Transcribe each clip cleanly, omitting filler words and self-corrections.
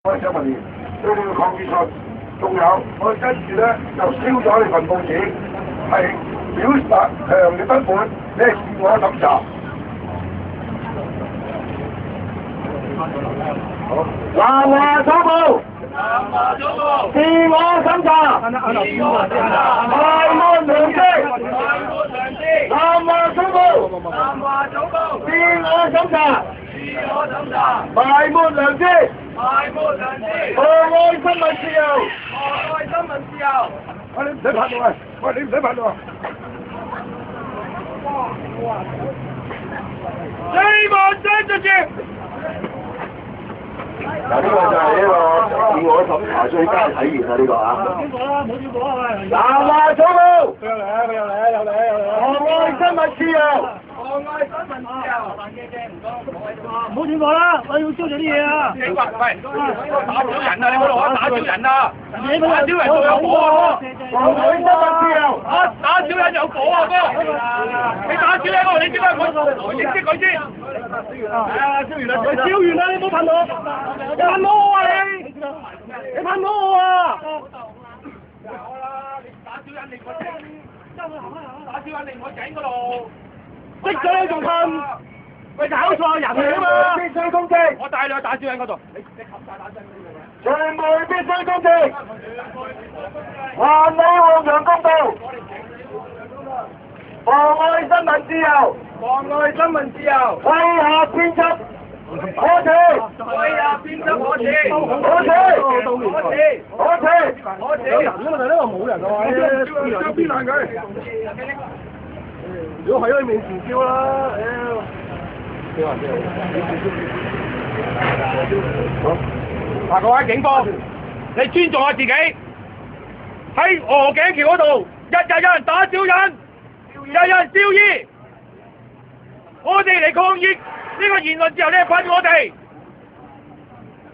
我想問你，對你嘅抗議信，仲有我跟住咧就燒咗你份報紙，係表達強烈不滿，你係自我審查。南華早報，自我審查，埋沒良知，南華早報，自我審查。埋沒良知，妨礙新聞自由，喂，你唔使拍到啊！喂，你唔使拍到啊！希望真直接。嗱，呢個就係呢個自我審查最佳體現啊！呢個啊。冇轉過啦，冇轉過啊！喂。南華早報。佢又嚟啊！佢又嚟啊！又嚟啊！又嚟啊！妨礙新聞自由。唔好轉過啦！我要燒咗啲嘢啊！喂，打少人啊！你嗰度啊，打少人啊！打少人仲有火啊！妨礙新聞自由！啊，打少人有火啊！哥，你打少人喎，你點解佢認識佢先？燒完啦！佢燒完啦！你唔好噴我！你噴我啊你！你噴我啊！有啦！你打少人嚟我整，打少人嚟我整嗰度。識咗你仲噴？喂，搞錯人嚟啊嘛！必須攻擊！我帶你去打小人嗰度。你冚晒打聲嗰啲嘅。傳媒必須攻擊！還你弘揚公道！妨礙新聞自由！妨礙新聞自由！威嚇編輯！可恥！威嚇編輯可恥！可恥！可恥！有人啊嘛，但係呢個冇人啊！燒邊爛佢！如果喺佢面前燒啦，嗱，各位警方，你尊重下自己。喺鵝頸橋嗰度，日日有人打小人，日日燒衣。我哋嚟抗議呢個言論自由，你係噴我哋，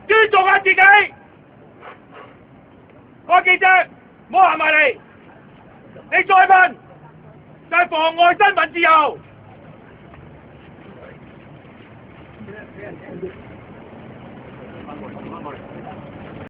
尊重下自己。個記者，唔好行埋嚟，你再噴。就係妨礙新聞自由。